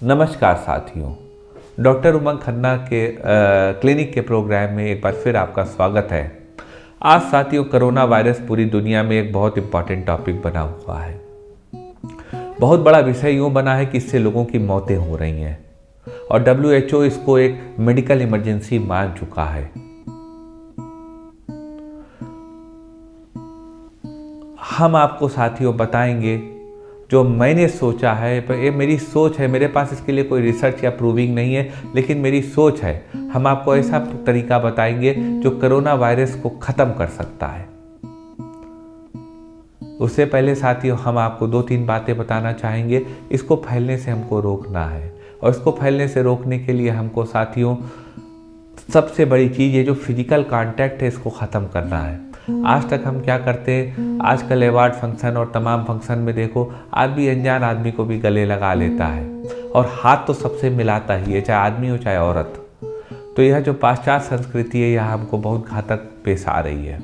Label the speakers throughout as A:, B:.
A: नमस्कार साथियों, डॉक्टर उमंग खन्ना के क्लिनिक के प्रोग्राम में एक बार फिर आपका स्वागत है। आज साथियों, कोरोना वायरस पूरी दुनिया में एक बहुत इम्पॉर्टेंट टॉपिक बना हुआ है। बहुत बड़ा विषय यूँ बना है कि इससे लोगों की मौतें हो रही हैं और WHO इसको एक मेडिकल इमरजेंसी मान चुका है। हम आपको साथियों बताएंगे जो मैंने सोचा है, पर ये मेरी सोच है, मेरे पास इसके लिए कोई रिसर्च या प्रूविंग नहीं है, लेकिन मेरी सोच है। हम आपको ऐसा तरीका बताएंगे जो कोरोना वायरस को ख़त्म कर सकता है। उससे पहले साथियों, हम आपको 2-3 बातें बताना चाहेंगे। इसको फैलने से हमको रोकना है और इसको फैलने से रोकने के लिए हमको साथियों सबसे बड़ी चीज़ ये जो फिजिकल कांटेक्ट है, इसको ख़त्म करना है। आज तक हम क्या करते हैं, आजकल अवार्ड फंक्शन और तमाम फंक्शन में देखो, आदमी अनजान आदमी को भी गले लगा लेता है और हाथ तो सबसे मिलाता ही है, चाहे आदमी हो चाहे औरत। तो यह जो पाश्चात्य संस्कृति है, यह हमको बहुत घातक पेश आ रही है।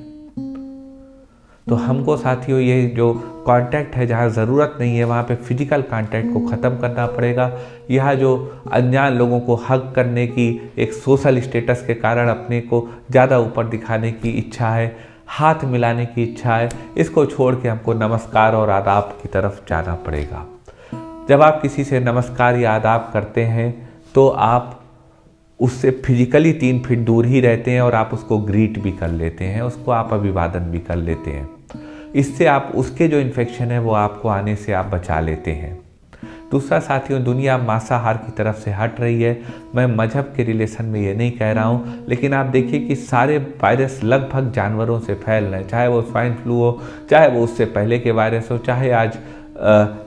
A: तो हमको साथियों ये जो कांटेक्ट है, जहाँ ज़रूरत नहीं है वहाँ पे फिजिकल कांटेक्ट को ख़त्म करना पड़ेगा। यह जो अनजान लोगों को हग करने की एक सोशल स्टेटस के कारण अपने को ज़्यादा ऊपर दिखाने की इच्छा है, हाथ मिलाने की इच्छा है, इसको छोड़ के हमको नमस्कार और आदाब की तरफ जाना पड़ेगा। जब आप किसी से नमस्कार या आदाब करते हैं तो आप उससे फिजिकली 3 फीट दूर ही रहते हैं और आप उसको ग्रीट भी कर लेते हैं, उसको आप अभिवादन भी कर लेते हैं। इससे आप उसके जो इन्फेक्शन है वो आपको आने से आप बचा लेते हैं। दूसरा साथियों, दुनिया मांसाहार की तरफ से हट रही है। मैं मजहब के रिलेशन में ये नहीं कह रहा हूँ, लेकिन आप देखिए कि सारे वायरस लगभग जानवरों से फैल रहे हैं, चाहे वो स्वाइन फ्लू हो, चाहे वो उससे पहले के वायरस हो, चाहे आज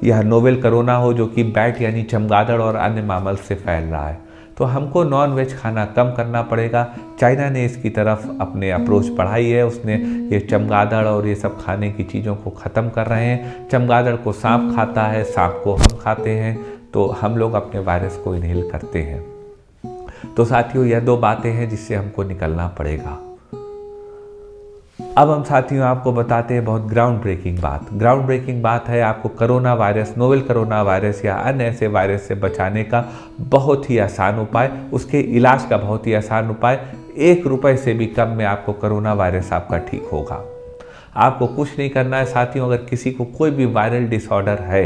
A: यह नोवेल कोरोना हो जो कि बैट यानी चमगादड़ और अन्य मामल से फैल रहा है। तो हमको नॉन वेज खाना कम करना पड़ेगा। चाइना ने इसकी तरफ अपने अप्रोच बढ़ाई है, उसने ये चमगादड़ और ये सब खाने की चीज़ों को ख़त्म कर रहे हैं। चमगादड़ को सांप खाता है, सांप को हम खाते हैं, तो हम लोग अपने वायरस को इनहेल करते हैं। तो साथियों, यह 2 बातें हैं जिससे हमको निकलना पड़ेगा। अब हम साथियों आपको बताते हैं बहुत ग्राउंड ब्रेकिंग बात है। आपको corona virus, novel corona virus या अन्य ऐसे वायरस से बचाने का बहुत ही आसान उपाय, उसके इलाज का बहुत ही आसान उपाय, 1 रुपये से भी कम में आपको कोरोना वायरस आपका ठीक होगा। आपको कुछ नहीं करना है साथियों। अगर किसी को कोई भी वायरल डिसऑर्डर है,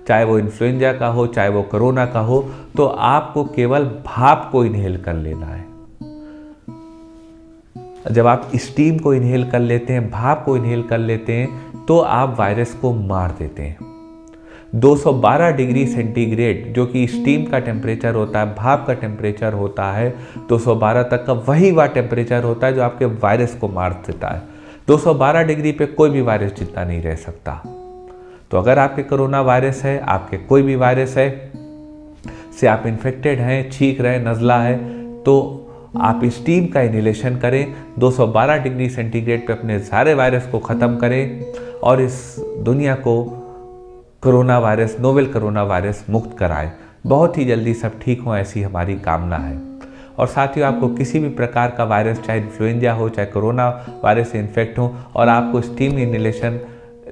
A: चाहे वो इन्फ्लुएंजा का हो चाहे वो कोरोना का हो, तो आपको केवल भाप को इनहेल कर लेना है। जब आप स्टीम को इनहेल कर लेते हैं, भाप को इनहेल कर लेते हैं, तो आप वायरस को मार देते हैं। 212 डिग्री सेंटीग्रेड जो कि स्टीम का टेम्परेचर होता है, भाप का टेम्परेचर होता है, 212 तक का वही वह टेम्परेचर होता है जो आपके वायरस को मार देता है। 212 डिग्री पे कोई भी वायरस जिंदा नहीं रह सकता। तो अगर आपके कोरोना वायरस है, आपके कोई भी वायरस है से आप इन्फेक्टेड हैं, छींक रहे हैं, नज़ला है, तो आप स्टीम का इनहेलेशन करें, 212 डिग्री सेंटीग्रेड पे अपने सारे वायरस को ख़त्म करें और इस दुनिया को corona virus, novel corona virus मुक्त कराएं। बहुत ही जल्दी सब ठीक हो, ऐसी हमारी कामना है। और साथियों, आपको किसी भी प्रकार का वायरस, चाहे इन्फ्लुएंजा हो चाहे कोरोना वायरस से इन्फेक्ट हो, और आपको स्टीम इनहेलेशन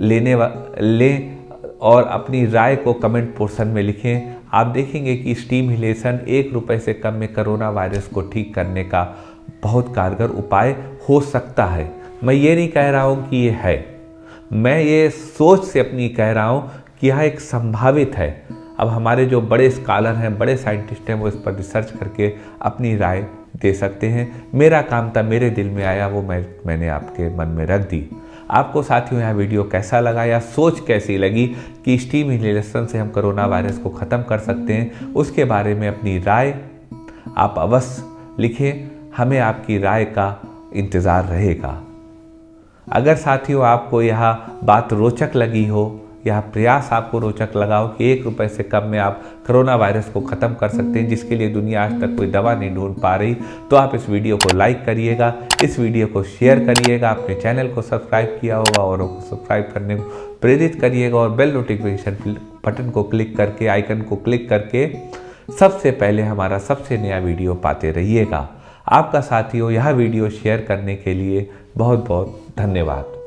A: लें और अपनी राय को कमेंट पोर्शन में लिखें। आप देखेंगे कि स्टीम इनहेलेशन 1 रुपये से कम में कोरोना वायरस को ठीक करने का बहुत कारगर उपाय हो सकता है। मैं ये नहीं कह रहा हूँ कि ये है, मैं ये सोच से अपनी कह रहा हूँ कि यह एक संभावित है। अब हमारे जो बड़े स्कॉलर हैं, बड़े साइंटिस्ट हैं, वो इस पर रिसर्च करके अपनी राय दे सकते हैं। मेरा काम था, मेरे दिल में आया, वो मैंने आपके मन में रख दी। आपको साथियों यह वीडियो कैसा लगा या सोच कैसी लगी कि स्टीम इनहेलेशन से हम कोरोना वायरस को ख़त्म कर सकते हैं, उसके बारे में अपनी राय आप अवश्य लिखें। हमें आपकी राय का इंतज़ार रहेगा। अगर साथियों आपको यह बात रोचक लगी हो, यह प्रयास आपको रोचक लगा हो कि 1 रुपये से कम में आप कोरोना वायरस को ख़त्म कर सकते हैं, जिसके लिए दुनिया आज तक कोई दवा नहीं ढूंढ पा रही, तो आप इस वीडियो को लाइक करिएगा, इस वीडियो को शेयर करिएगा, अपने चैनल को सब्सक्राइब किया होगा और सब्सक्राइब करने को प्रेरित करिएगा और बेल नोटिफिकेशन बटन को क्लिक करके, आइकन को क्लिक करके सबसे पहले हमारा सबसे नया वीडियो पाते रहिएगा। आपका साथियों यह वीडियो शेयर करने के लिए बहुत बहुत धन्यवाद।